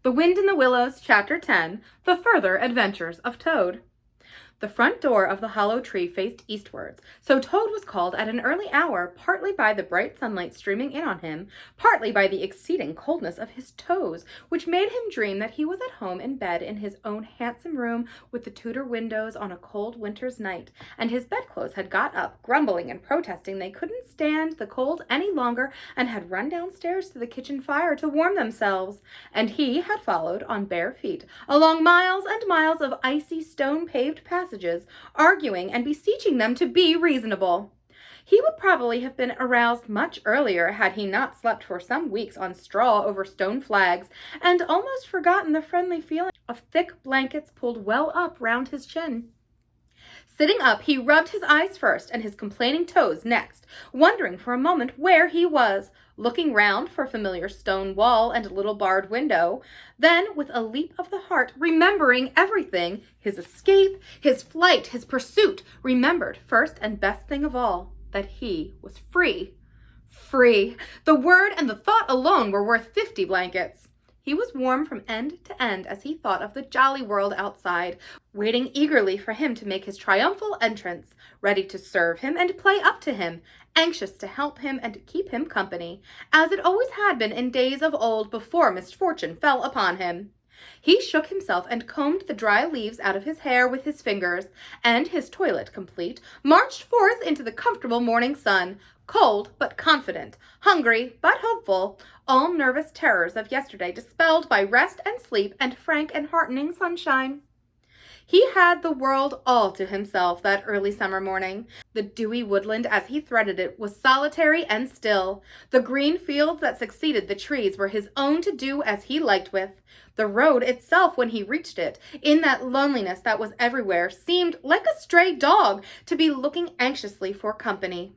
The Wind in the Willows, Chapter 10, The Further Adventures of Toad. The front door of the hollow tree faced eastwards, so Toad was called at an early hour, partly by the bright sunlight streaming in on him, partly by the exceeding coldness of his toes, which made him dream that he was at home in bed in his own handsome room with the Tudor windows on a cold winter's night, and his bedclothes had got up, grumbling and protesting they couldn't stand the cold any longer, and had run downstairs to the kitchen fire to warm themselves, and he had followed on bare feet along miles and miles of icy stone-paved passages, arguing and beseeching them to be reasonable. He would probably have been aroused much earlier had he not slept for some weeks on straw over stone flags, and almost forgotten the friendly feeling of thick blankets pulled well up round his chin. Sitting up, he rubbed his eyes first and his complaining toes next, wondering for a moment where he was, looking round for familiar stone wall and little barred window, then with a leap of the heart, remembering everything, his escape, his flight, his pursuit, remembered first and best thing of all, that he was free. Free! The word and the thought alone were worth 50 blankets. He was warm from end to end as he thought of the jolly world outside, waiting eagerly for him to make his triumphal entrance, ready to serve him and play up to him, anxious to help him and keep him company, as it always had been in days of old before misfortune fell upon him. He shook himself and combed the dry leaves out of his hair with his fingers, and his toilet complete, marched forth into the comfortable morning sun, cold but confident, hungry but hopeful, all nervous terrors of yesterday dispelled by rest and sleep and frank and heartening sunshine. He had the world all to himself that early summer morning. The dewy woodland as he threaded it was solitary and still. The green fields that succeeded the trees were his own to do as he liked with. The road itself, when he reached it, in that loneliness that was everywhere, seemed, like a stray dog, to be looking anxiously for company.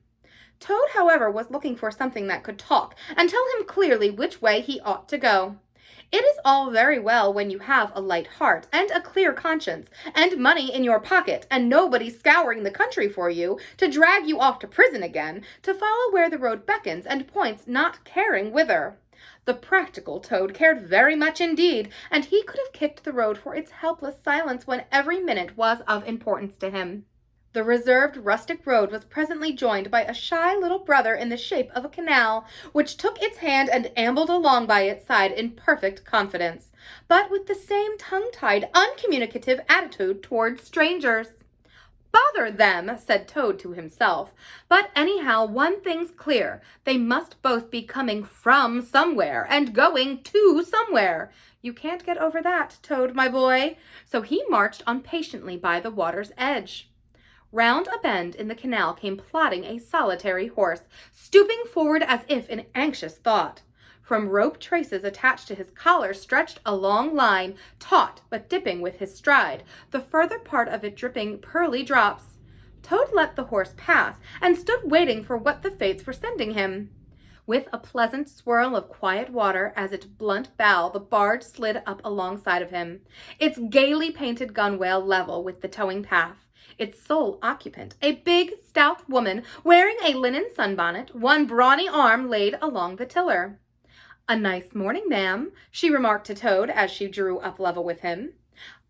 Toad, however, was looking for something that could talk and tell him clearly which way he ought to go. It is all very well when you have a light heart and a clear conscience and money in your pocket and nobody scouring the country for you to drag you off to prison again, to follow where the road beckons and points, not caring whither. The practical Toad cared very much indeed, and he could have kicked the road for its helpless silence when every minute was of importance to him. The reserved rustic road was presently joined by a shy little brother in the shape of a canal, which took its hand and ambled along by its side in perfect confidence, but with the same tongue-tied, uncommunicative attitude towards strangers. "Bother them," said Toad to himself. "But anyhow, one thing's clear. They must both be coming from somewhere and going to somewhere. You can't get over that, Toad, my boy." So he marched on patiently by the water's edge. Round a bend in the canal came plodding a solitary horse, stooping forward as if in anxious thought. From rope traces attached to his collar stretched a long line, taut but dipping with his stride, the further part of it dripping pearly drops. Toad let the horse pass and stood waiting for what the fates were sending him. With a pleasant swirl of quiet water as its blunt bow, the barge slid up alongside of him, its gaily painted gunwale level with the towing path. Its sole occupant, a big, stout woman wearing a linen sunbonnet, one brawny arm laid along the tiller. "A nice morning, ma'am," she remarked to Toad as she drew up level with him.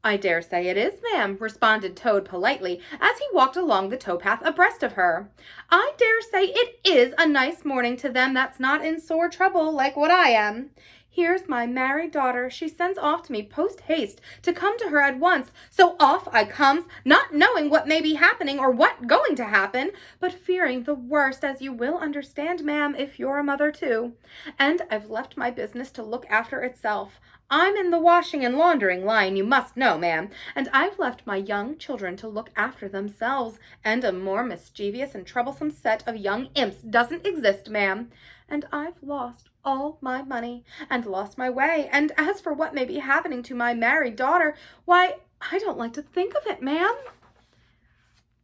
"I dare say it is, ma'am," responded Toad politely as he walked along the towpath abreast of her. "I dare say it is a nice morning to them that's not in sore trouble like what I am. Here's my married daughter. She sends off to me post-haste to come to her at once. So off I comes, not knowing what may be happening or what going to happen, but fearing the worst, as you will understand, ma'am, if you're a mother too. And I've left my business to look after itself. I'm in the washing and laundering line, you must know, ma'am, and I've left my young children to look after themselves, and a more mischievous and troublesome set of young imps doesn't exist, ma'am. And I've lost all my money, and lost my way, and as for what may be happening to my married daughter, why, I don't like to think of it, ma'am."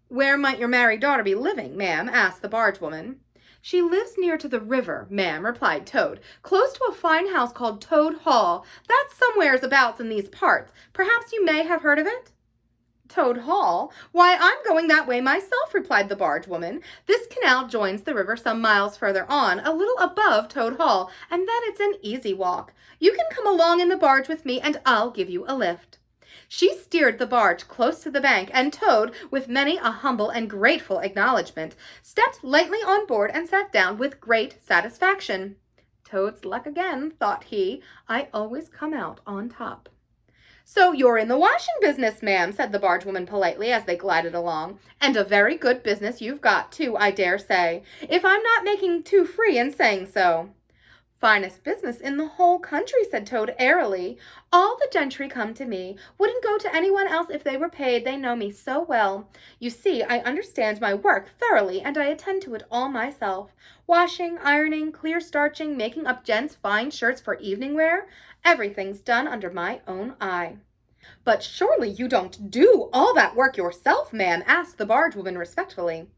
"Where might your married daughter be living, ma'am?" asked the bargewoman. "She lives near to the river, ma'am," replied Toad, "close to a fine house called Toad Hall. That's somewheres abouts in these parts. Perhaps you may have heard of it?" Toad Hall? Why, I'm going that way myself, replied the barge woman. This canal joins the river some miles further on, a little above Toad Hall, and then it's an easy walk. You can come along in the barge with me, and I'll give you a lift. She steered the barge close to the bank, and Toad, with many a humble and grateful acknowledgment, stepped lightly on board and sat down with great satisfaction. Toad's luck again, thought he. I always come out on top. So you're in the washing business, ma'am, said the barge woman politely as they glided along. And a very good business you've got, too, I dare say, if I'm not making too free in saying so. Finest business in the whole country, said Toad airily. All the gentry come to me. Wouldn't go to anyone else if they were paid. They know me so well. You see, I understand my work thoroughly, and I attend to it all myself. Washing, ironing, clear starching, making up gents' fine shirts for evening wear. Everything's done under my own eye. But surely you don't do all that work yourself, ma'am, asked the barge woman respectfully.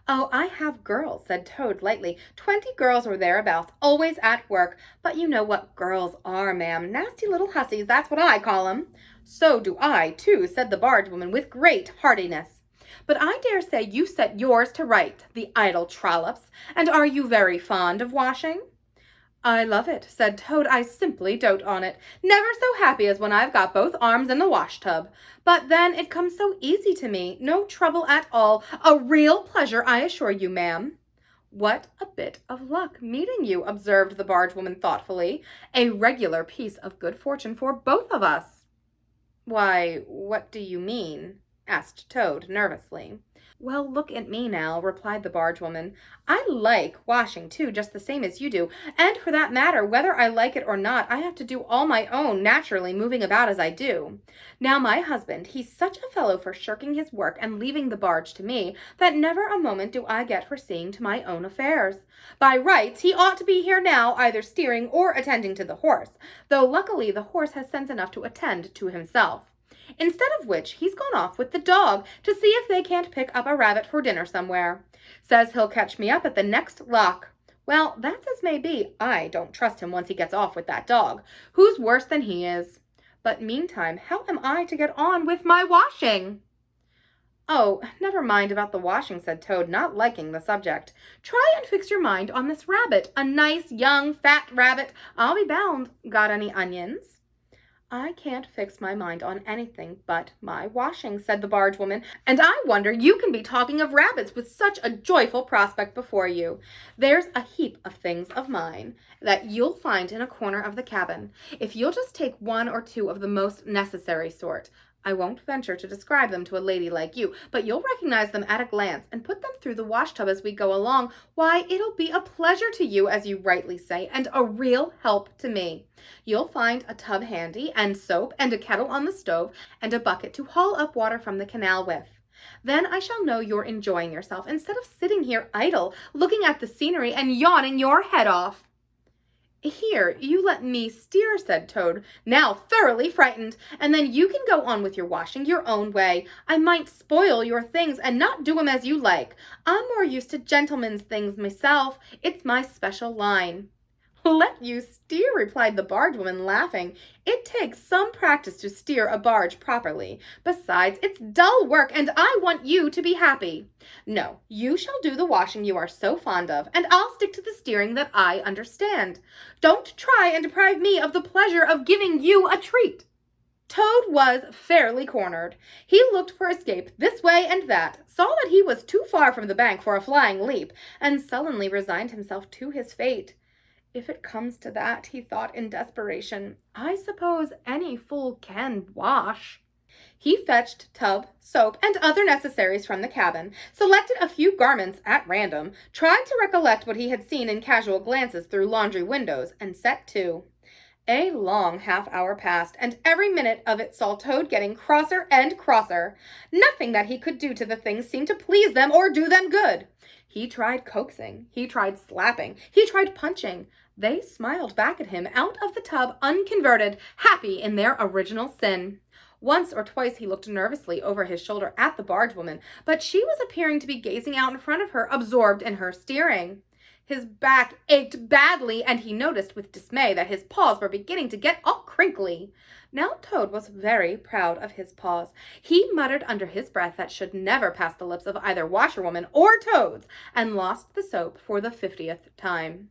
Oh, I have girls, said Toad lightly. 20 girls or thereabouts, always at work. But you know what girls are, ma'am. Nasty little hussies, that's what I call 'em. So do I, too, said the barge woman with great heartiness. But I dare say you set yours to right, the idle trollops. And are you very fond of washing? I love it, said Toad. I simply dote on it. Never so happy as when I've got both arms in the wash-tub. But then it comes so easy to me. No trouble at all. A real pleasure, I assure you, ma'am. What a bit of luck meeting you, observed the barge woman thoughtfully. A regular piece of good fortune for both of us. Why, what do you mean? Asked Toad nervously. Well, look at me now, replied the barge woman. I like washing, too, just the same as you do, and for that matter, whether I like it or not, I have to do all my own, naturally, moving about as I do. Now, my husband, he's such a fellow for shirking his work and leaving the barge to me, that never a moment do I get for seeing to my own affairs. By rights, he ought to be here now, either steering or attending to the horse, though luckily the horse has sense enough to attend to himself. Instead of which, he's gone off with the dog to see if they can't pick up a rabbit for dinner somewhere. Says he'll catch me up at the next lock. Well, that's as may be. I don't trust him once he gets off with that dog. Who's worse than he is? But meantime, how am I to get on with my washing? Oh, never mind about the washing, said Toad, not liking the subject. Try and fix your mind on this rabbit. A nice, young, fat rabbit. I'll be bound. Got any onions? I can't fix my mind on anything but my washing, said the barge woman, and I wonder you can be talking of rabbits with such a joyful prospect before you. There's a heap of things of mine that you'll find in a corner of the cabin, if you'll just take one or two of the most necessary sort. I won't venture to describe them to a lady like you, but you'll recognize them at a glance and put them through the wash-tub as we go along. Why, it'll be a pleasure to you, as you rightly say, and a real help to me. You'll find a tub handy, and soap, and a kettle on the stove, and a bucket to haul up water from the canal with. Then I shall know you're enjoying yourself, instead of sitting here idle, looking at the scenery and yawning your head off. Here, you let me steer, said Toad, now thoroughly frightened, and then you can go on with your washing your own way. I might spoil your things and not do 'em as you like. I'm more used to gentlemen's things myself. It's my special line. Let you steer, replied the barge woman, laughing. It takes some practice to steer a barge properly. Besides, it's dull work, and I want you to be happy. No, you shall do the washing you are so fond of, and I'll stick to the steering that I understand. Don't try and deprive me of the pleasure of giving you a treat. Toad was fairly cornered. He looked for escape this way and that, saw that he was too far from the bank for a flying leap, and sullenly resigned himself to his fate. If it comes to that, he thought in desperation, I suppose any fool can wash. He fetched tub, soap, and other necessaries from the cabin, selected a few garments at random, tried to recollect what he had seen in casual glances through laundry windows, and set to. A long half-hour passed, and every minute of it saw Toad getting crosser and crosser. Nothing that he could do to the things seemed to please them or do them good. He tried coaxing, he tried slapping, he tried punching. They smiled back at him out of the tub, unconverted, happy in their original sin. Once or twice he looked nervously over his shoulder at the barge woman, but she was appearing to be gazing out in front of her, absorbed in her steering. His back ached badly, and he noticed with dismay that his paws were beginning to get all crinkly. Now Toad was very proud of his paws. He muttered under his breath that should never pass the lips of either washerwoman or Toads, and lost the soap for the 50th time.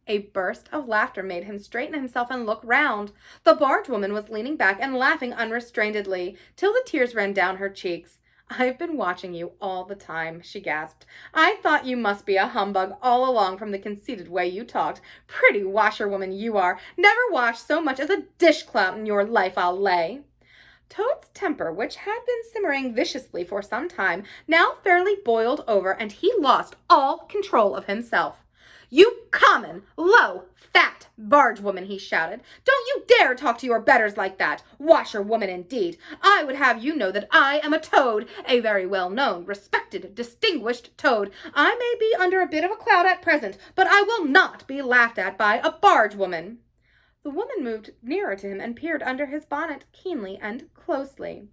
A burst of laughter made him straighten himself and look round. The barge woman was leaning back and laughing unrestrainedly, till the tears ran down her cheeks. "I've been watching you all the time," she gasped. "I thought you must be a humbug all along from the conceited way you talked. Pretty washerwoman you are. Never washed so much as a dishclout in your life, I'll lay." Toad's temper, which had been simmering viciously for some time, now fairly boiled over, and he lost all control of himself. "You common, low, fat barge-woman," he shouted. "Don't you dare talk to your betters like that. Washerwoman, indeed. I would have you know that I am a Toad, a very well-known, respected, distinguished Toad. I may be under a bit of a cloud at present, but I will not be laughed at by a barge-woman." The woman moved nearer to him and peered under his bonnet keenly and closely.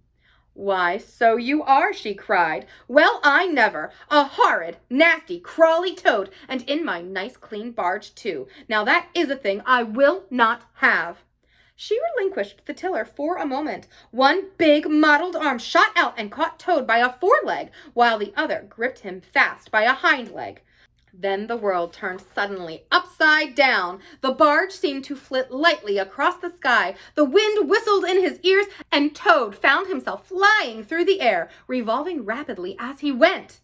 "Why, so you are," she cried. "Well, I never! A horrid, nasty, crawly Toad, and in my nice clean barge, too. Now that is a thing I will not have." She relinquished the tiller for a moment. One big, mottled arm shot out and caught Toad by a foreleg, while the other gripped him fast by a hind leg. Then the world turned suddenly upside down. The barge seemed to flit lightly across the sky. The wind whistled in his ears, and Toad found himself flying through the air, revolving rapidly as he went.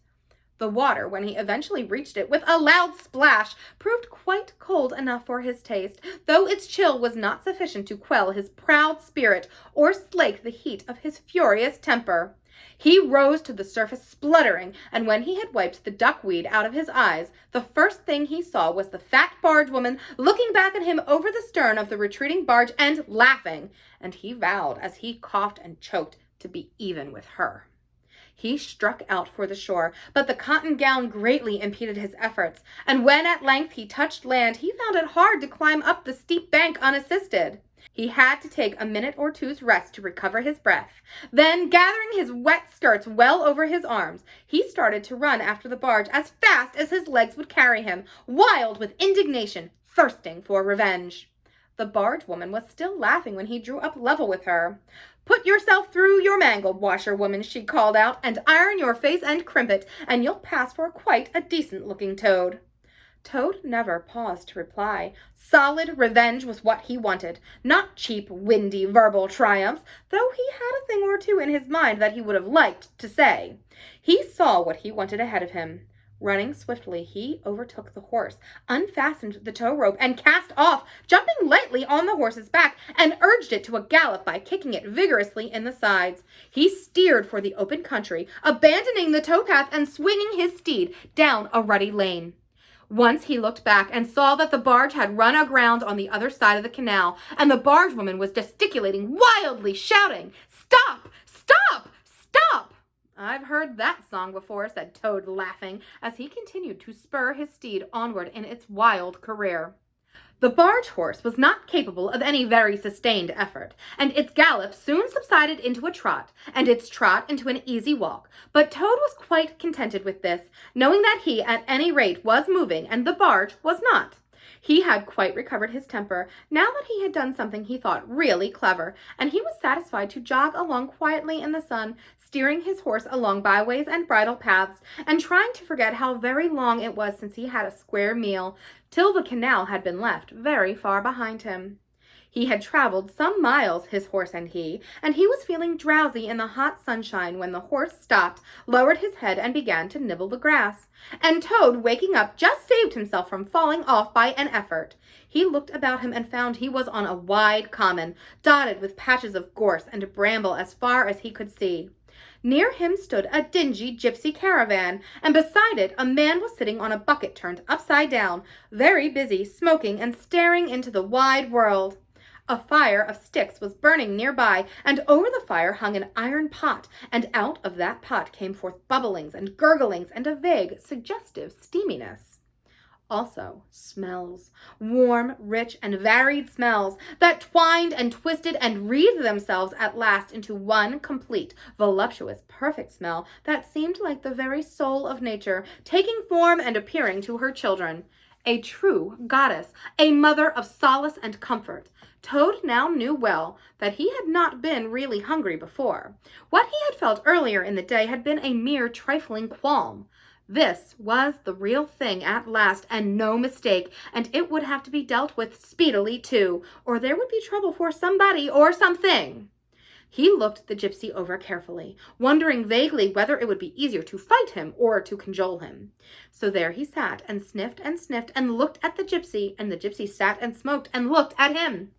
The water, when he eventually reached it with a loud splash, proved quite cold enough for his taste, though its chill was not sufficient to quell his proud spirit or slake the heat of his furious temper. He rose to the surface spluttering, and when he had wiped the duckweed out of his eyes, the first thing he saw was the fat barge woman looking back at him over the stern of the retreating barge and laughing, and he vowed as he coughed and choked to be even with her. He struck out for the shore, but the cotton gown greatly impeded his efforts, and when at length he touched land, he found it hard to climb up the steep bank unassisted. He had to take a minute or two's rest to recover his breath. Then, gathering his wet skirts well over his arms, he started to run after the barge as fast as his legs would carry him, wild with indignation, thirsting for revenge. The barge woman was still laughing when he drew up level with her. "Put yourself through your mangled, washerwoman," she called out, "and iron your face and crimp it, and you'll pass for quite a decent-looking Toad." Toad never paused to reply. Solid revenge was what he wanted, not cheap, windy, verbal triumphs, though he had a thing or two in his mind that he would have liked to say. He saw what he wanted ahead of him. Running swiftly, he overtook the horse, unfastened the tow rope, and cast off, jumping lightly on the horse's back, and urged it to a gallop by kicking it vigorously in the sides. He steered for the open country, abandoning the towpath and swinging his steed down a rutty lane. Once he looked back and saw that the barge had run aground on the other side of the canal, and the barge woman was gesticulating wildly, shouting, "Stop! Stop! Stop!" "I've heard that song before," said Toad, laughing, as he continued to spur his steed onward in its wild career. The barge horse was not capable of any very sustained effort, and its gallop soon subsided into a trot, and its trot into an easy walk, but Toad was quite contented with this, knowing that he at any rate was moving, and the barge was not. He had quite recovered his temper, now that he had done something he thought really clever, and he was satisfied to jog along quietly in the sun, steering his horse along byways and bridle paths, and trying to forget how very long it was since he had a square meal, till the canal had been left very far behind him. He had traveled some miles, his horse and he was feeling drowsy in the hot sunshine when the horse stopped, lowered his head, and began to nibble the grass. And Toad, waking up, just saved himself from falling off by an effort. He looked about him and found he was on a wide common, dotted with patches of gorse and bramble as far as he could see. Near him stood a dingy gypsy caravan, and beside it a man was sitting on a bucket turned upside down, very busy, smoking and staring into the wide world. A fire of sticks was burning nearby, and over the fire hung an iron pot, and out of that pot came forth bubblings and gurglings and a vague, suggestive steaminess. Also, smells, warm, rich, and varied smells that twined and twisted and wreathed themselves at last into one complete, voluptuous, perfect smell that seemed like the very soul of nature, taking form and appearing to her children. A true goddess, a mother of solace and comfort. Toad now knew well that he had not been really hungry before. What he had felt earlier in the day had been a mere trifling qualm. This was the real thing at last, and no mistake, and it would have to be dealt with speedily too, or there would be trouble for somebody or something. He looked the gypsy over carefully, wondering vaguely whether it would be easier to fight him or to cajole him. So there he sat and sniffed and looked at the gypsy, and the gypsy sat and smoked and looked at him.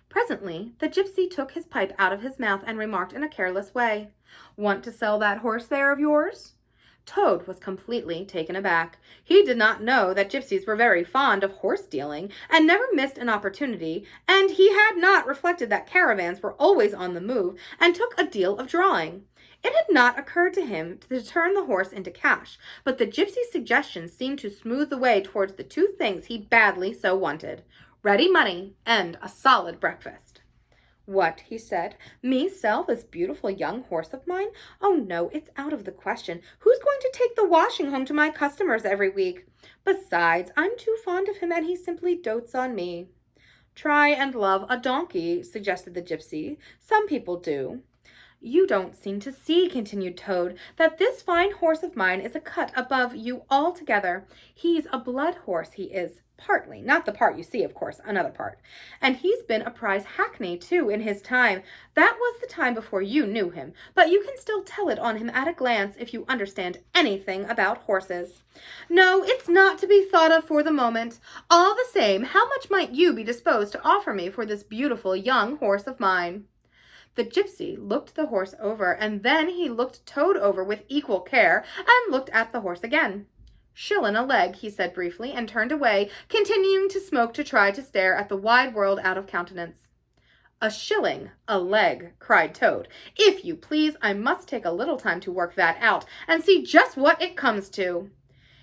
Presently, the gypsy took his pipe out of his mouth and remarked in a careless way, "Want to sell that horse there of yours?" Toad was completely taken aback. He did not know that gypsies were very fond of horse dealing and never missed an opportunity, and he had not reflected that caravans were always on the move and took a deal of drawing. It had not occurred to him to turn the horse into cash, but the gypsy's suggestion seemed to smooth the way towards the two things he badly so wanted: ready money and a solid breakfast. "What," he said, "me sell this beautiful young horse of mine? Oh no, it's out of the question. Who's going to take the washing home to my customers every week? Besides, I'm too fond of him and he simply dotes on me." "Try and love a donkey," suggested the gypsy. "Some people do." "You don't seem to see," continued Toad, "that this fine horse of mine is a cut above you altogether. He's a blood horse, he is. Partly, not the part you see, of course, another part. And he's been a prize hackney, too, in his time. That was the time before you knew him, but you can still tell it on him at a glance if you understand anything about horses. No, it's not to be thought of for the moment. All the same, how much might you be disposed to offer me for this beautiful young horse of mine?" The gypsy looked the horse over, and then he looked Toad over with equal care, and looked at the horse again. "Shillin' a leg," he said briefly, and turned away, continuing to smoke to try to stare at the wide world out of countenance. "A shilling a leg," cried Toad. "If you please, I must take a little time to work that out, and see just what it comes to."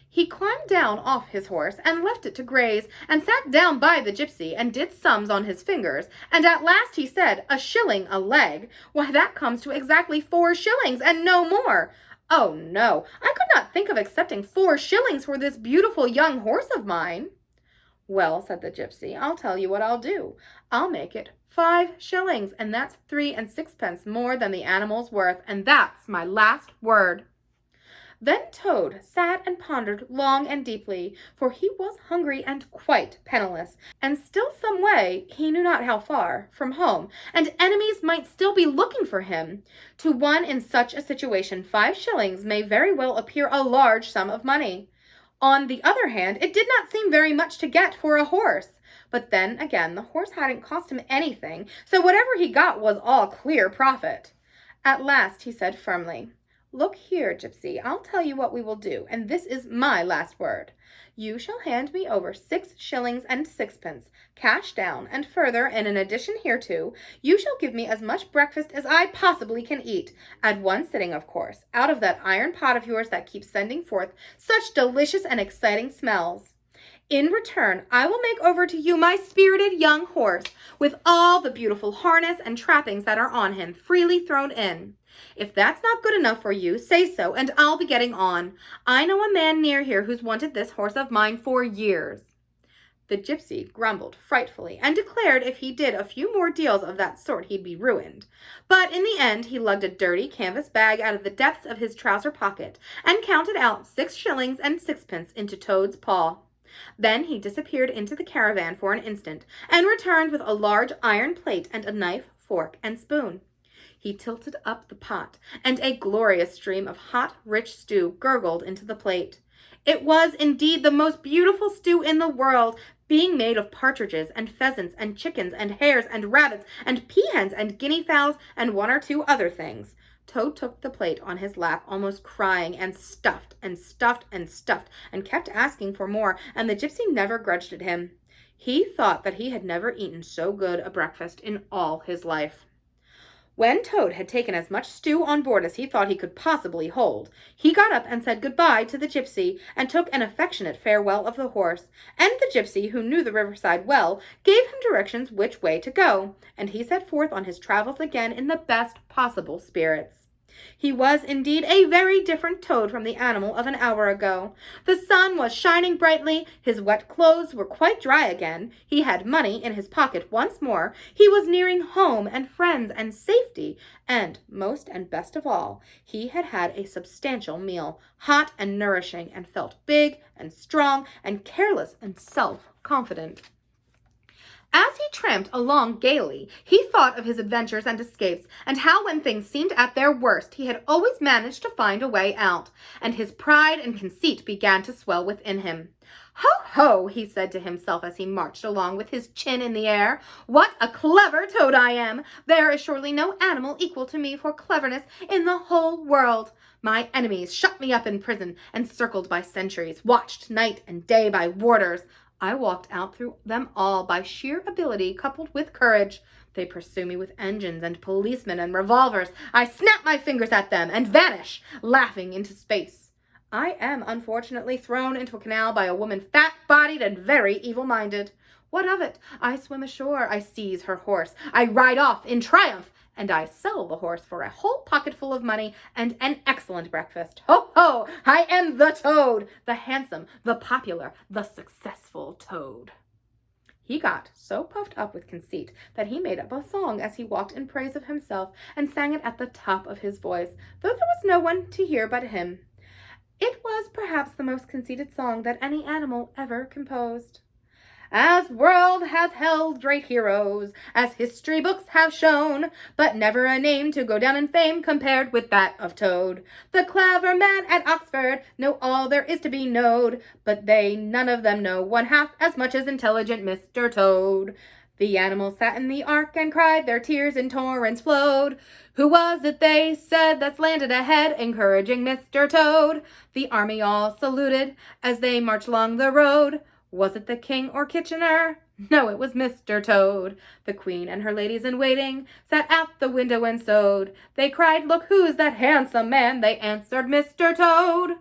He climbed down off his horse, and left it to graze, and sat down by the gypsy, and did sums on his fingers, and at last he said, "A shilling a leg? Why, that comes to exactly 4 shillings, and no more. Oh, no, I could not think of accepting 4 shillings for this beautiful young horse of mine." "Well," said the gypsy, "I'll tell you what I'll do. I'll make it 5 shillings, and that's 3 and 6 more than the animal's worth, and that's my last word." Then Toad sat and pondered long and deeply, for he was hungry and quite penniless, and still some way, he knew not how far, from home, and enemies might still be looking for him. To one in such a situation, 5 shillings may very well appear a large sum of money. On the other hand, it did not seem very much to get for a horse. But then again, the horse hadn't cost him anything, so whatever he got was all clear profit. At last he said firmly, "Look here, gypsy, I'll tell you what we will do, and this is my last word. You shall hand me over 6 shillings and 6 cash down, and further, and in addition hereto, you shall give me as much breakfast as I possibly can eat, at one sitting, of course, out of that iron pot of yours that keeps sending forth such delicious and exciting smells. In return, I will make over to you my spirited young horse, with all the beautiful harness and trappings that are on him, freely thrown in. If that's not good enough for you, say so, and I'll be getting on. I know a man near here who's wanted this horse of mine for years." The gypsy grumbled frightfully, and declared if he did a few more deals of that sort he'd be ruined. But in the end he lugged a dirty canvas bag out of the depths of his trouser pocket, and counted out 6 shillings and 6 into Toad's paw. Then he disappeared into the caravan for an instant, and returned with a large iron plate and a knife, fork, and spoon. He tilted up the pot, and a glorious stream of hot, rich stew gurgled into the plate. It was indeed the most beautiful stew in the world, being made of partridges and pheasants and chickens and hares and rabbits and peahens and guinea fowls and 1 or 2 other things. Toad took the plate on his lap, almost crying, and stuffed and stuffed and stuffed, and kept asking for more, and the gypsy never grudged it him. He thought that he had never eaten so good a breakfast in all his life. When Toad had taken as much stew on board as he thought he could possibly hold, he got up and said good-bye to the gypsy, and took an affectionate farewell of the horse, and the gypsy, who knew the riverside well, gave him directions which way to go, and he set forth on his travels again in the best possible spirits. He was indeed a very different Toad from the animal of an hour ago. The sun was shining brightly, his wet clothes were quite dry again, he had money in his pocket once more, he was nearing home and friends and safety, and, most and best of all, he had had a substantial meal, hot and nourishing, and felt big and strong and careless and self-confident. As he tramped along gaily, he thought of his adventures and escapes, and how when things seemed at their worst, he had always managed to find a way out, and his pride and conceit began to swell within him. "Ho, ho," he said to himself as he marched along with his chin in the air. "What a clever Toad I am! There is surely no animal equal to me for cleverness in the whole world. My enemies shut me up in prison, encircled by sentries, watched night and day by warders. I walked out through them all by sheer ability coupled with courage. They pursue me with engines and policemen and revolvers. I snap my fingers at them and vanish, laughing into space. I am unfortunately thrown into a canal by a woman fat-bodied and very evil-minded. What of it? I swim ashore, I seize her horse, I ride off in triumph, and I sell the horse for a whole pocketful of money and an excellent breakfast. Ho, ho! I am the Toad, the handsome, the popular, the successful Toad." He got so puffed up with conceit that he made up a song as he walked in praise of himself and sang it at the top of his voice, though there was no one to hear but him. It was perhaps the most conceited song that any animal ever composed. "As world has held great heroes, as history books have shown, but never a name to go down in fame compared with that of Toad. The clever men at Oxford know all there is to be knowed, but they none of them know one half as much as intelligent Mr. Toad. The animals sat in the ark and cried, their tears in torrents flowed. Who was it, they said, that's landed ahead, encouraging Mr. Toad? The army all saluted as they marched along the road. Was it the king or Kitchener? No, it was Mr. Toad. The queen and her ladies-in-waiting sat at the window and sewed. They cried, look, who's that handsome man? They answered, Mr. Toad.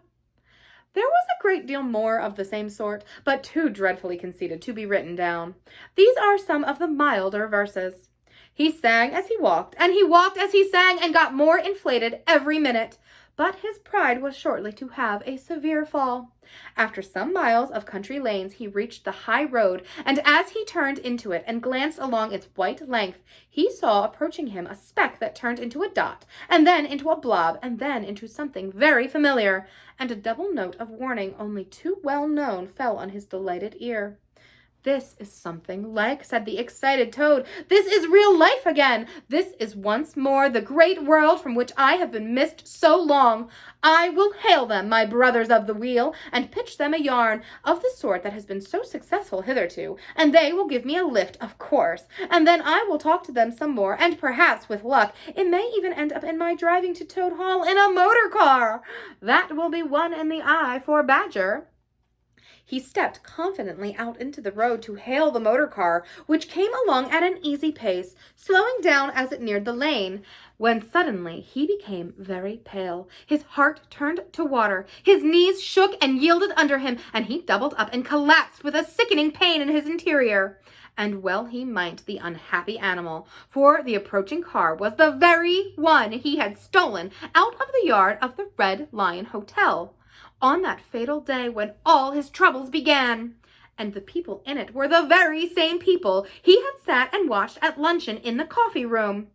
There was a great deal more of the same sort, but too dreadfully conceited to be written down. These are some of the milder verses. He sang as he walked, and he walked as he sang, and got more inflated every minute. But his pride was shortly to have a severe fall. After some miles of country lanes, he reached the high road, and as he turned into it and glanced along its white length, he saw approaching him a speck that turned into a dot, and then into a blob, and then into something very familiar, and a double note of warning only too well known fell on his delighted ear. "This is something like," said the excited Toad. "This is real life again. This is once more the great world from which I have been missed so long. I will hail them, my brothers of the wheel, and pitch them a yarn of the sort that has been so successful hitherto, and they will give me a lift, of course, and then I will talk to them some more, and perhaps, with luck, it may even end up in my driving to Toad Hall in a motor car. That will be one in the eye for Badger." He stepped confidently out into the road to hail the motor car, which came along at an easy pace, slowing down as it neared the lane, when suddenly he became very pale. His heart turned to water, his knees shook and yielded under him, and he doubled up and collapsed with a sickening pain in his interior. And well he might, the unhappy animal, for the approaching car was the very one he had stolen out of the yard of the Red Lion Hotel on that fatal day when all his troubles began. And the people in it were the very same people he had sat and watched at luncheon in the coffee room.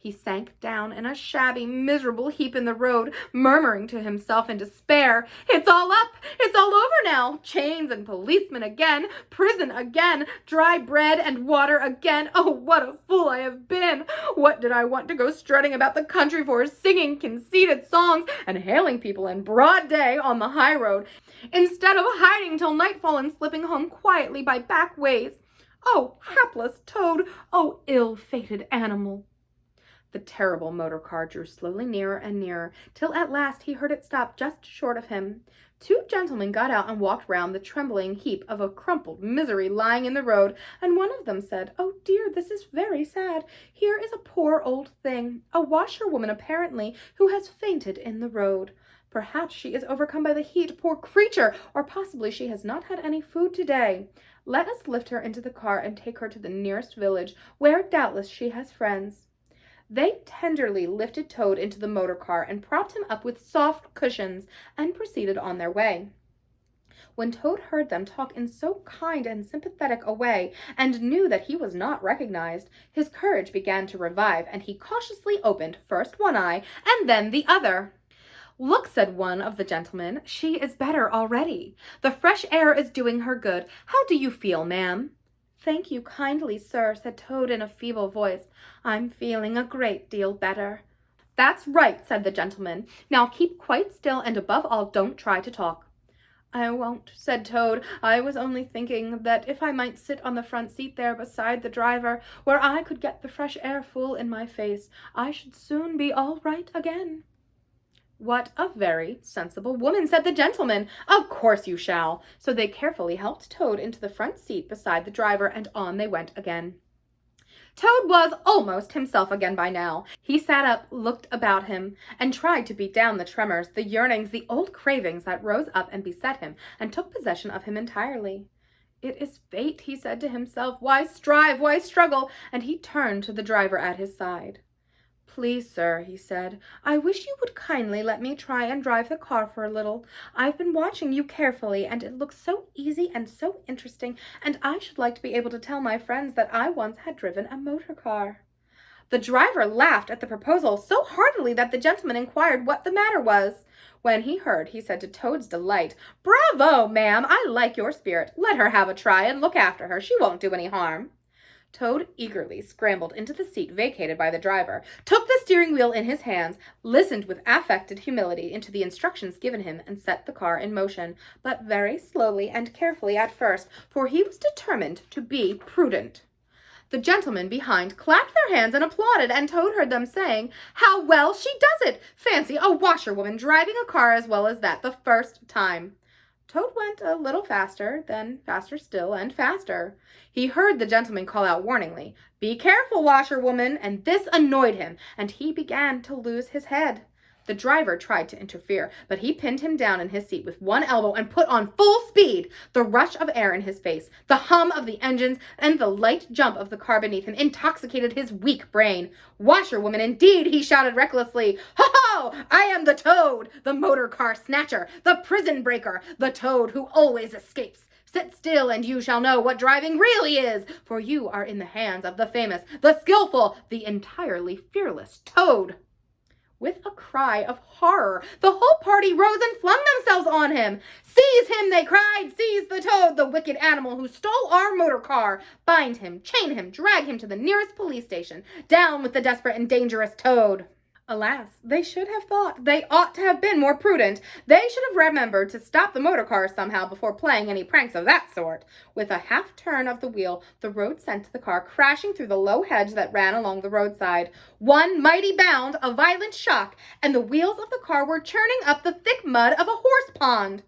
He sank down in a shabby, miserable heap in the road, murmuring to himself in despair, "It's all up! It's all over now! Chains and policemen again! Prison again! Dry bread and water again! Oh, what a fool I have been! What did I want to go strutting about the country for, singing conceited songs and hailing people in broad day on the high road, instead of hiding till nightfall and slipping home quietly by back ways? Oh, hapless Toad! Oh, ill-fated animal!" The terrible motor car drew slowly nearer and nearer, till at last he heard it stop just short of him. Two gentlemen got out and walked round the trembling heap of a crumpled misery lying in the road, and one of them said, "Oh dear, this is very sad. Here is a poor old thing, a washerwoman apparently, who has fainted in the road. Perhaps she is overcome by the heat, poor creature, or possibly she has not had any food today. Let us lift her into the car and take her to the nearest village, where doubtless she has friends." They tenderly lifted Toad into the motor car and propped him up with soft cushions and proceeded on their way. When Toad heard them talk in so kind and sympathetic a way, and knew that he was not recognized, his courage began to revive, and he cautiously opened first one eye and then the other. "Look," said one of the gentlemen, "she is better already. The fresh air is doing her good. How do you feel, ma'am?" "Thank you kindly, sir," said Toad in a feeble voice. "I'm feeling a great deal better." "That's right," said the gentleman. "Now keep quite still, and above all, don't try to talk." "I won't," said Toad. "I was only thinking that if I might sit on the front seat there beside the driver, where I could get the fresh air full in my face, I should soon be all right again." "What a very sensible woman," said the gentleman. "Of course you shall." So they carefully helped Toad into the front seat beside the driver, and on they went again. Toad was almost himself again by now. He sat up, looked about him, and tried to beat down the tremors, the yearnings, the old cravings that rose up and beset him and took possession of him entirely. "It is fate," he said to himself. "Why strive? Why struggle?" And he turned to the driver at his side. "Please, sir," he said, "I wish you would kindly let me try and drive the car for a little. I've been watching you carefully, and it looks so easy and so interesting, and I should like to be able to tell my friends that I once had driven a motor car." The driver laughed at the proposal so heartily that the gentleman inquired what the matter was. When he heard, he said to Toad's delight, "Bravo, ma'am! I like your spirit. Let her have a try and look after her. She won't do any harm." Toad eagerly scrambled into the seat vacated by the driver, took the steering wheel in his hands, listened with affected humility into the instructions given him, and set the car in motion, but very slowly and carefully at first, for he was determined to be prudent. The gentlemen behind clapped their hands and applauded, and Toad heard them saying, "How well she does it! Fancy a washerwoman driving a car as well as that the first time." Toad went a little faster, then faster still, and faster. He heard the gentleman call out warningly, "Be careful, washerwoman," and this annoyed him, and he began to lose his head. The driver tried to interfere, but he pinned him down in his seat with one elbow and put on full speed. The rush of air in his face, the hum of the engines, and the light jump of the car beneath him intoxicated his weak brain. "Washerwoman, indeed!" he shouted recklessly. "Ho, ho! I am the Toad, the motor car snatcher, the prison breaker, the Toad who always escapes. Sit still, and you shall know what driving really is, for you are in the hands of the famous, the skillful, the entirely fearless Toad." With a cry of horror, the whole party rose and flung themselves on him. "Seize him!" they cried. "Seize the Toad, the wicked animal who stole our motor car! Bind him, chain him, drag him to the nearest police station. Down with the desperate and dangerous Toad!" Alas, they should have thought. They ought to have been more prudent. They should have remembered to stop the motor car somehow before playing any pranks of that sort. With a half turn of the wheel, the road sent the car crashing through the low hedge that ran along the roadside. One mighty bound, a violent shock, and the wheels of the car were churning up the thick mud of a horse pond.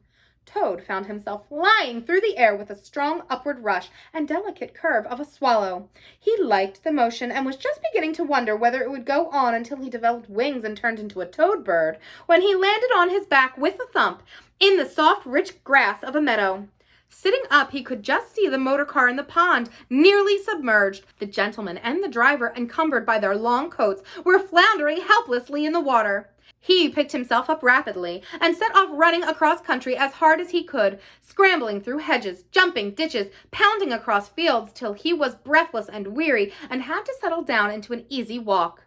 Toad found himself flying through the air with a strong upward rush and delicate curve of a swallow. He liked the motion and was just beginning to wonder whether it would go on until he developed wings and turned into a toad bird, when he landed on his back with a thump in the soft, rich grass of a meadow. Sitting up, he could just see the motor car in the pond, nearly submerged. The gentleman and the driver, encumbered by their long coats, were floundering helplessly in the water. He picked himself up rapidly and set off running across country as hard as he could, scrambling through hedges, jumping ditches, pounding across fields till he was breathless and weary and had to settle down into an easy walk.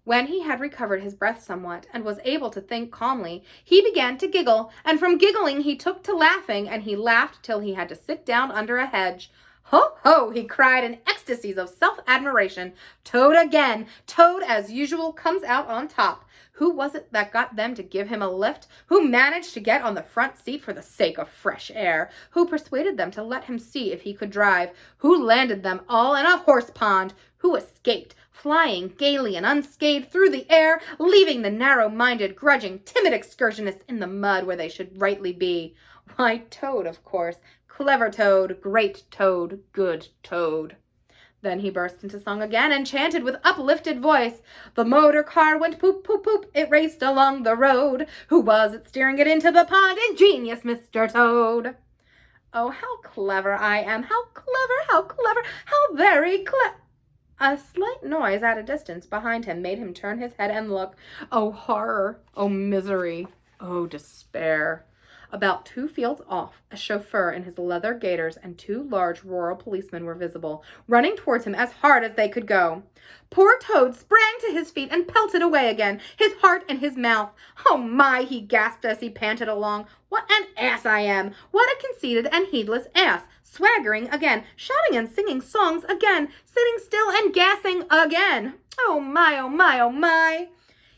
When he had recovered his breath somewhat and was able to think calmly, he began to giggle, and from giggling he took to laughing, and he laughed till he had to sit down under a hedge. "Ho, ho!" he cried in ecstasies of self-admiration. "Toad again! Toad, as usual, comes out on top. Who was it that got them to give him a lift? Who managed to get on the front seat for the sake of fresh air? Who persuaded them to let him see if he could drive? Who landed them all in a horse pond? Who escaped, flying gaily and unscathed through the air, leaving the narrow-minded, grudging, timid excursionists in the mud where they should rightly be? Why, Toad, of course. Clever Toad, great Toad, good Toad." Then he burst into song again and chanted with uplifted voice, "The motor car went poop, poop, poop, it raced along the road. Who was it steering it into the pond? Ingenious Mr. Toad." "Oh, how clever I am, how clever, how very A slight noise at a distance behind him made him turn his head and look. Oh, horror! Oh, misery! Oh, despair! About 2 fields off, a chauffeur in his leather gaiters and 2 large rural policemen were visible, running towards him as hard as they could go. Poor Toad sprang to his feet and pelted away again, his heart in his mouth. Oh my, he gasped as he panted along. What an ass I am! What a conceited and heedless ass! Swaggering again, shouting and singing songs again, sitting still and gassing again. Oh my, oh my, oh my!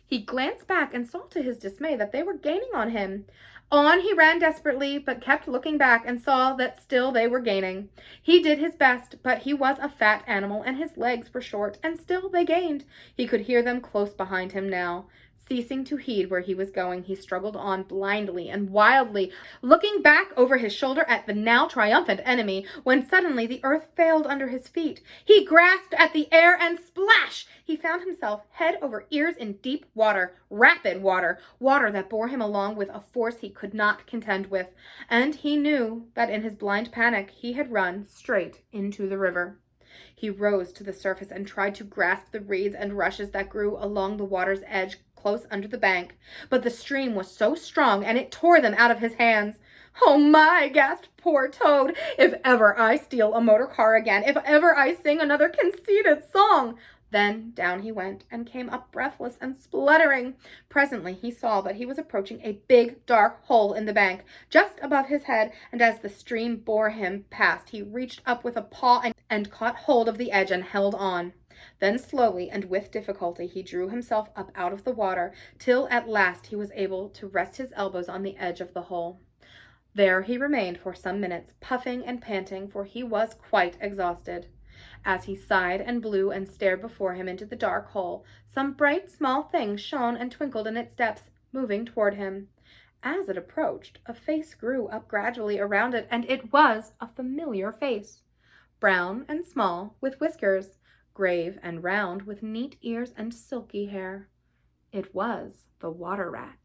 He glanced back and saw to his dismay that they were gaining on him. On he ran desperately, but kept looking back and saw that still they were gaining. He did his best, but he was a fat animal and his legs were short, and still they gained. He could hear them close behind him now. Ceasing to heed where he was going, he struggled on blindly and wildly, looking back over his shoulder at the now triumphant enemy, when suddenly the earth failed under his feet. He grasped at the air and splash! He found himself head over ears in deep water, rapid water, water that bore him along with a force he could not contend with, and he knew that in his blind panic he had run straight into the river. He rose to the surface and tried to grasp the reeds and rushes that grew along the water's edge close under the bank, but the stream was so strong and it tore them out of his hands. Oh my, gasped poor Toad, if ever I steal a motor car again, if ever I sing another conceited song. Then down he went and came up breathless and spluttering. Presently he saw that he was approaching a big dark hole in the bank just above his head, and as the stream bore him past he reached up with a paw and caught hold of the edge and held on. Then slowly and with difficulty he drew himself up out of the water, till at last he was able to rest his elbows on the edge of the hole. There he remained for some minutes, puffing and panting, for he was quite exhausted. As he sighed and blew and stared before him into the dark hole, some bright small thing shone and twinkled in its depths, moving toward him. As it approached, a face grew up gradually around it, and it was a familiar face. Brown and small, with whiskers, grave and round, with neat ears and silky hair. It was the water rat.